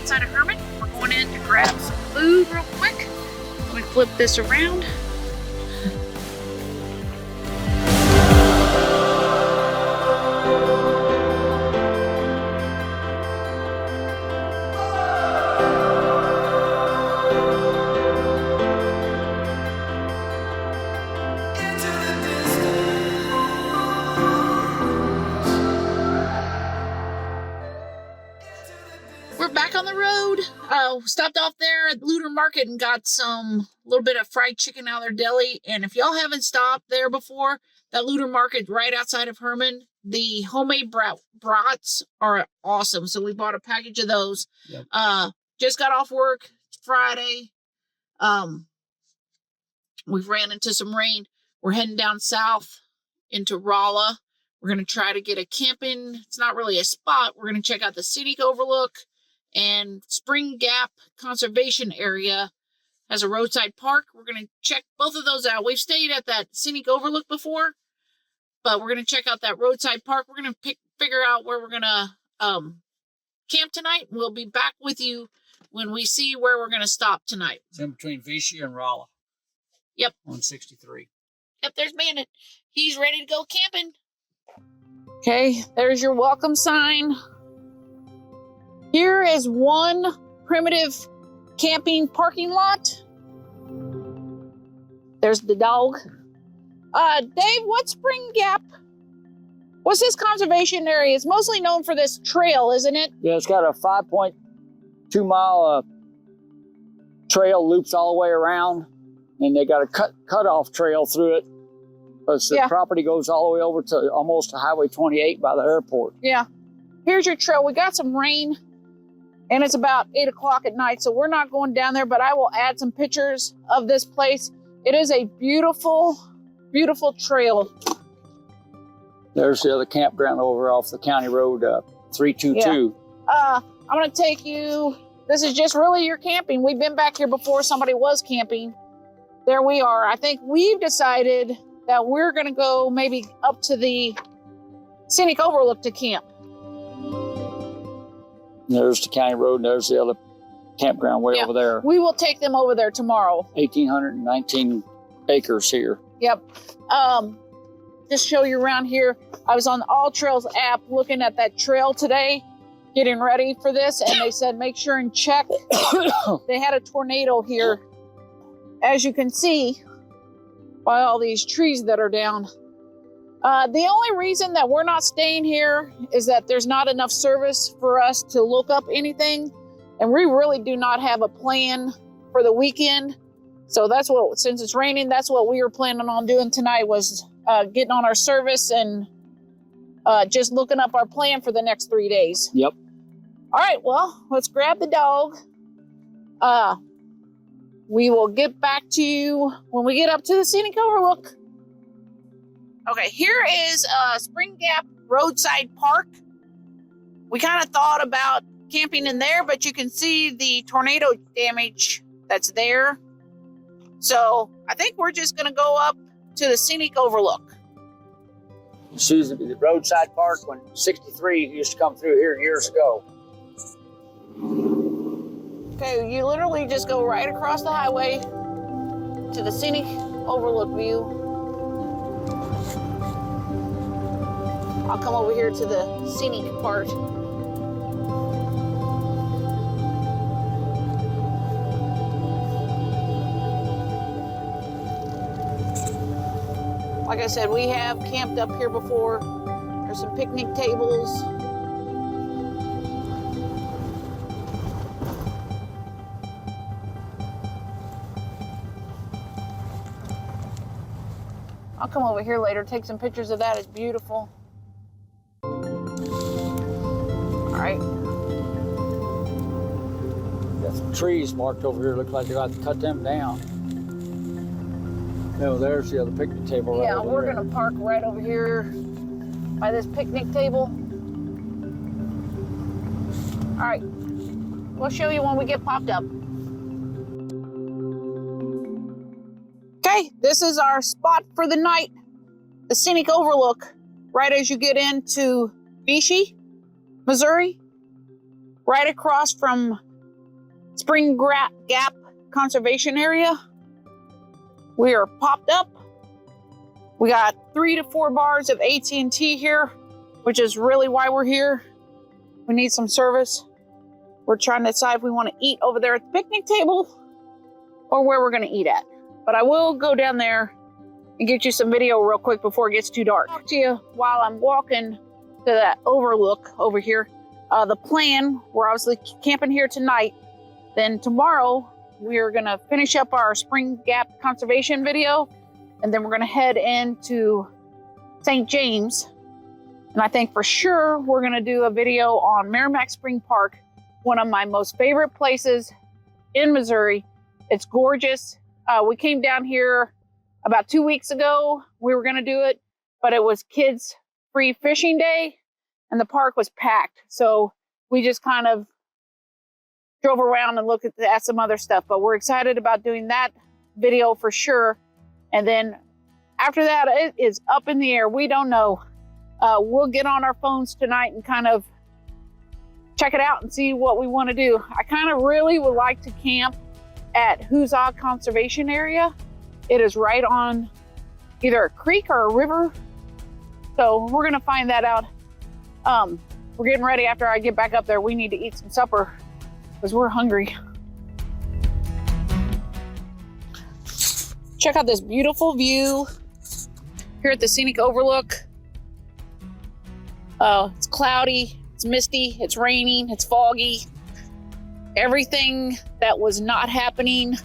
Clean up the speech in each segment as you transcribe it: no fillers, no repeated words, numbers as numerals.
outside of Herman. We're going in to grab some food real quick. Let me flip this around. We're back on the road. Stopped off there at Looter Market and got some little bit of fried chicken out of their deli. And if y'all haven't stopped there before, that Looter Market right outside of Herman, the homemade brats are awesome. So we bought a package of those. Yep. Just got off work. It's Friday. We've ran into some rain. We're heading down south into Rolla. We're going to try to get a camping. It's not really a spot. We're going to check out the Scenic Overlook. And Spring Gap Conservation Area has a roadside park. We're going to check both of those out. We've stayed at that Scenic Overlook before, but we're going to check out that roadside park. We're going to figure out where we're going to camp tonight. We'll be back with you when we see where we're going to stop tonight. It's in between Vichy and Rolla. Yep. On 63. Yep, there's Bandit. He's ready to go camping. Okay, there's your welcome sign. Here is one primitive camping parking lot. There's the dog. Dave, what's Spring Gap? What's this conservation area? It's mostly known for this trail, isn't it? Yeah, it's got a 5.2 mile trail, loops all the way around, and they got a cut-off trail through it. But the property goes all the way over to almost to Highway 28 by the airport. Yeah. Here's your trail. We got some rain. And it's about 8 o'clock at night, so we're not going down there, but I will add some pictures of this place. It is a beautiful, beautiful trail. There's the other campground over off the county road 322. Yeah. I'm going to take you, this is just really your camping. We've been back here before somebody was camping. There we are. I think we've decided that we're going to go maybe up to the Scenic Overlook to camp. There's the county road, and there's the other campground way over there. We will take them over there tomorrow. 1,819 acres here. Yep. Just show you around here. I was on the All Trails app looking at that trail today, getting ready for this, and they said make sure and check. They had a tornado here, as you can see, by all these trees that are down. The only reason that we're not staying here is that there's not enough service for us to look up anything. And we really do not have a plan for the weekend. So that's what, since it's raining, that's what we were planning on doing tonight was getting on our service and just looking up our plan for the next 3 days. Yep. All right, well, let's grab the dog. We will get back to you when we get up to the Scenic Overlook. Okay, here is Spring Gap Roadside Park. We kind of thought about camping in there, but you can see the tornado damage that's there. So I think we're just going to go up to the Scenic Overlook. See the roadside park when 63 used to come through here years ago. Okay, you literally just go right across the highway to the Scenic Overlook view. I'll come over here to the scenic part. Like I said, we have camped up here before. There's some picnic tables. I'll come over here later, take some pictures of that. It's beautiful. All right. Got some trees marked over here. Looks like they're about to cut them down. No, there's the other picnic table right over we're there. gonna park right over here by this picnic table. All right, we'll show you when we get popped up. Okay, this is our spot for the night, the Scenic Overlook, right as you get into Vichy, Missouri, right across from Spring Gap Conservation Area. We are popped up. We got 3 to 4 bars of AT&T here, which is really why we're here. We need some service. We're trying to decide if we want to eat over there at the picnic table or where we're going to eat at. But I will go down there and get you some video real quick before it gets too dark. I'll talk to you while I'm walking to that overlook over here. The plan, we're obviously camping here tonight. Then tomorrow, we're going to finish up our Spring Gap Conservation video. And then we're going to head into St. James. And I think for sure we're going to do a video on Merrimack Spring Park, one of my most favorite places in Missouri. It's gorgeous. We came down here about 2 weeks ago. We were going to do it, but it was kids free fishing day and the park was packed. So we just kind of drove around and looked at some other stuff, but we're excited about doing that video for sure. And then after that, it is up in the air. We don't know. We'll get on our phones tonight and kind of check it out and see what we want to do. I kind of really would like to camp at Huzzah Conservation Area. It is right on either a creek or a river. So we're going to find that out. We're getting ready after I get back up there. We need to eat some supper because we're hungry. Check out this beautiful view here at the Scenic Overlook. It's cloudy, it's misty, it's raining, it's foggy. Everything that was not happening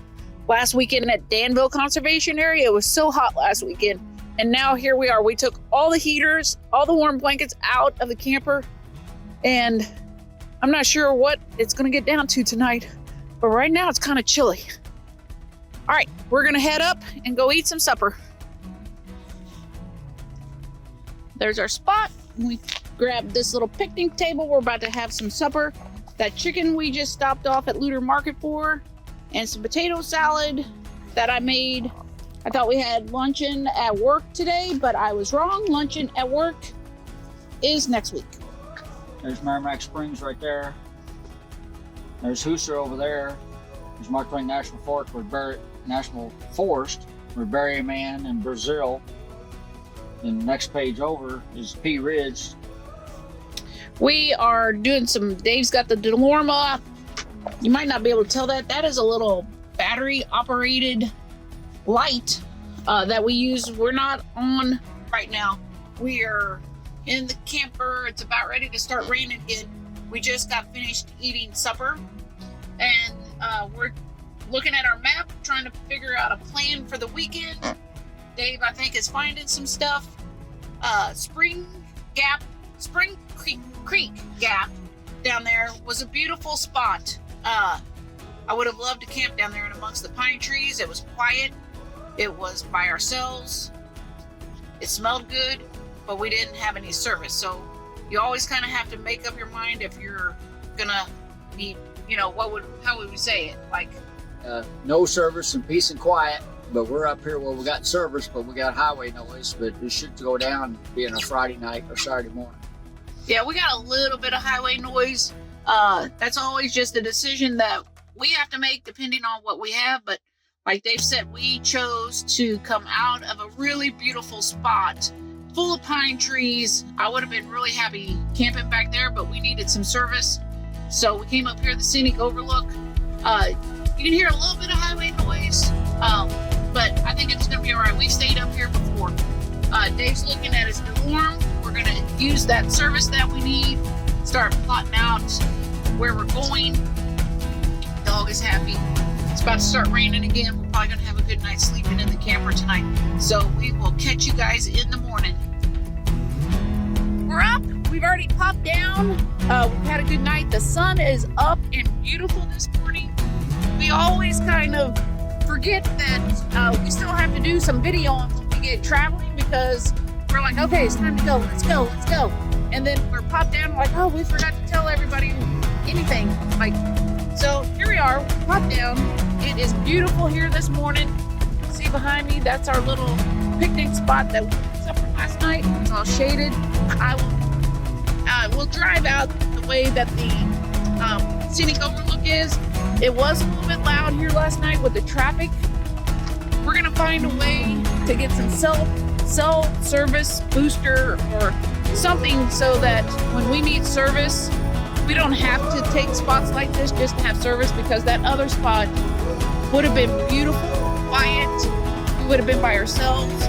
last weekend at Danville Conservation Area. It was so hot last weekend. And now here we are. We took all the heaters, all the warm blankets out of the camper. And I'm not sure what it's gonna get down to tonight, but right now it's kind of chilly. All right, we're gonna head up and go eat some supper. There's our spot. We grabbed this little picnic table. We're about to have some supper. That chicken we just stopped off at Luter Market for, and some potato salad that I made. I thought we had luncheon at work today, but I was wrong. Luncheon at work is next week. There's Merrimack Springs right there. There's Hoosier over there. There's Mark Twain National Forest where Berryman and Brazil. And the next page over is P Ridge. We are doing some, Dave's got the Delorma. You might not be able to tell that. That is a little battery operated light that we use. We're not on right now. We are in the camper. It's about ready to start raining again. We just got finished eating supper and we're looking at our map, trying to figure out a plan for the weekend. Dave, I think, is finding some stuff. Spring Creek Gap down there was a beautiful spot. I would have loved to camp down there in amongst the pine trees. It was quiet. It was by ourselves. It smelled good, but we didn't have any service. So you always kind of have to make up your mind if you're gonna be, how would we say it? Like, no service and peace and quiet. But we're up here where we got service, but we got highway noise. But it should go down being a Friday night or Saturday morning. Yeah, we got a little bit of highway noise. That's always just a decision that we have to make depending on what we have. But like Dave said, we chose to come out of a really beautiful spot full of pine trees. I would have been really happy camping back there, but we needed some service. So we came up here to the Scenic Overlook. You can hear a little bit of highway noise, but I think it's going to be all right. We stayed up here before. Dave's looking at his dorm. We're going to use that service that we need, start plotting out where we're going. Dog is happy. It's about to start raining again. We're probably going to have a good night sleeping in the camper tonight. So we will catch you guys in the morning. We're up. We've already popped down. We've had a good night. The sun is up and beautiful this morning. We always kind of forget that we still have to do some video until we get traveling because we're like, okay, it's time to go. Let's go. And then we're popped down like, oh, we forgot to tell everybody anything. Like, so here we are, popped down. It is beautiful here this morning. See behind me, that's our little picnic spot that we picked up from last night. It's all shaded. We'll drive out the way that the Scenic Overlook is. It was a little bit loud here last night with the traffic. We're gonna find a way to get some cell service booster or something so that when we need service, we don't have to take spots like this just to have service, because that other spot would have been beautiful, quiet. We would have been by ourselves.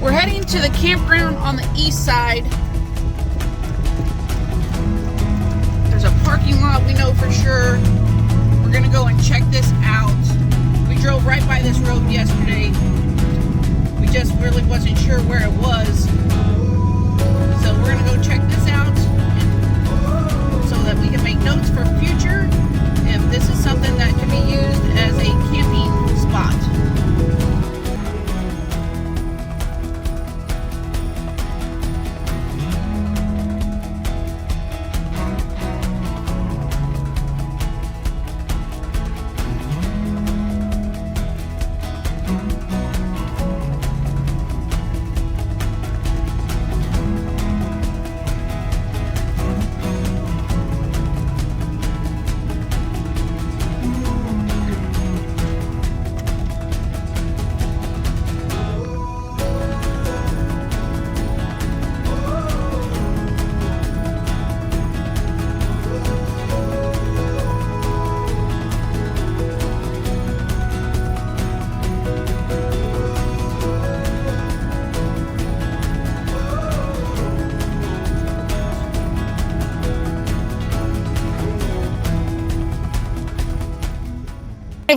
We're heading to the campground on the east side. There's a parking lot we know for sure. We're gonna go and check this out. We drove right by this road yesterday. We just really wasn't sure where it was. So we're gonna go check this out so that we can make notes for future if this is something that can be used as a camping spot.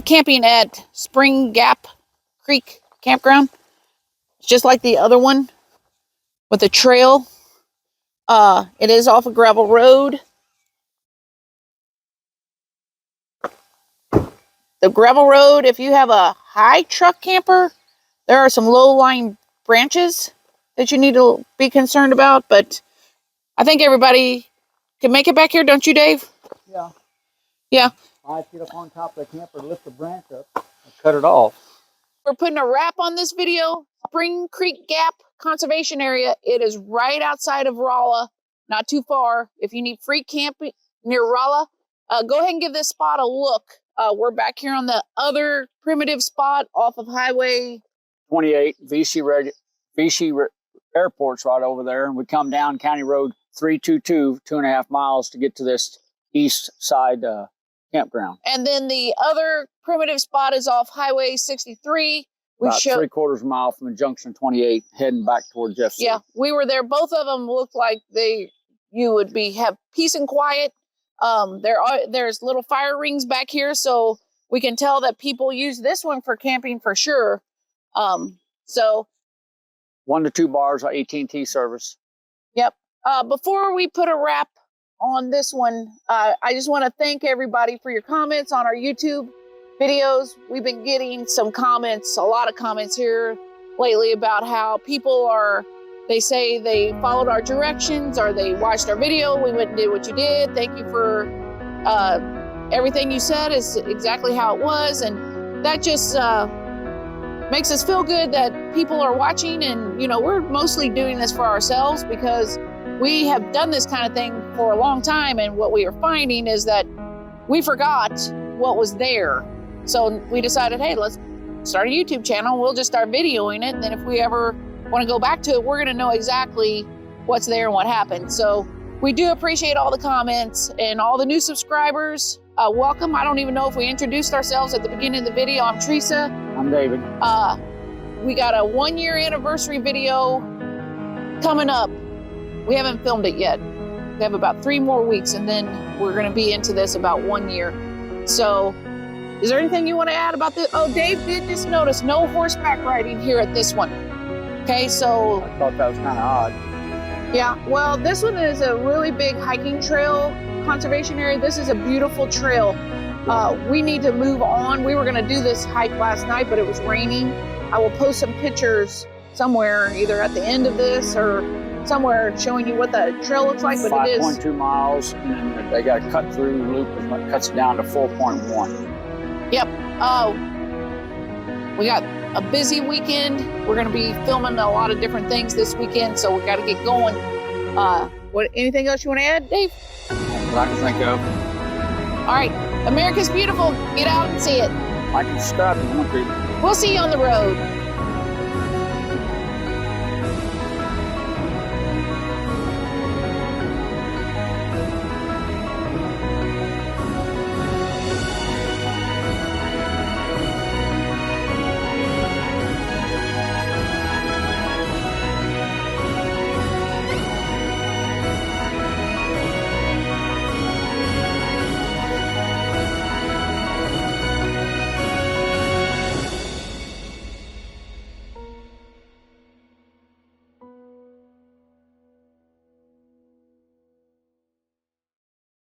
Camping at Spring Gap Creek Campground. It's just like the other one with a trail. It is off a gravel road. The gravel road, if you have a high truck camper, there are some low-lying branches that you need to be concerned about, but I think everybody can make it back here, don't you, Dave? Yeah. Yeah. I get up on top of the camper, lift the branch up, and cut it off. We're putting a wrap on this video. Spring Creek Gap Conservation Area. It is right outside of Rolla, not too far. If you need free camping near Rolla, go ahead and give this spot a look. We're back here on the other primitive spot off of Highway 28, Vichy Airport's right over there, and we come down County Road 322, 2.5 miles to get to this east side campground. And then the other primitive spot is off Highway 63. About 3/4 mile from the junction 28, heading back toward Jeff City. Yeah, we were there. Both of them looked like you would have peace and quiet. There's little fire rings back here, so we can tell that people use this one for camping for sure. So 1 to 2 bars, AT&T service. Yep. Before we put a wrap on this one, I just want to thank everybody for your comments on our YouTube videos. We've been getting some comments, a lot of comments here lately about how people they say they followed our directions or they watched our video. We went and did what you did. Thank you for everything you said is exactly how it was. And that just makes us feel good that people are watching. And, we're mostly doing this for ourselves because we have done this kind of thing for a long time. And what we are finding is that we forgot what was there. So we decided, hey, let's start a YouTube channel. We'll just start videoing it. And then if we ever want to go back to it, we're going to know exactly what's there and what happened. So we do appreciate all the comments and all the new subscribers. Welcome. I don't even know if we introduced ourselves at the beginning of the video. I'm Teresa. I'm David. We got a 1-year anniversary video coming up. We haven't filmed it yet. We have about 3 more weeks and then we're going to be into this about 1 year. So is there anything you want to add about this? Oh, Dave did just notice no horseback riding here at this one. Okay, so I thought that was kind of odd. Yeah, well, this one is a really big hiking trail conservation area. This is a beautiful trail. We need to move on. We were going to do this hike last night, but it was raining. I will post some pictures somewhere, either at the end of this or somewhere, showing you what the trail looks like. But it is 5.2 miles, and then they got a cut through loop that cuts it down to 4.1. Yep. We got a busy weekend. We're going to be filming a lot of different things this weekend, so we got to get going. Anything else you want to add, Dave? That I can think of. All right. America's beautiful. Get out and see it. I can subscribe if you want to. We'll see you on the road.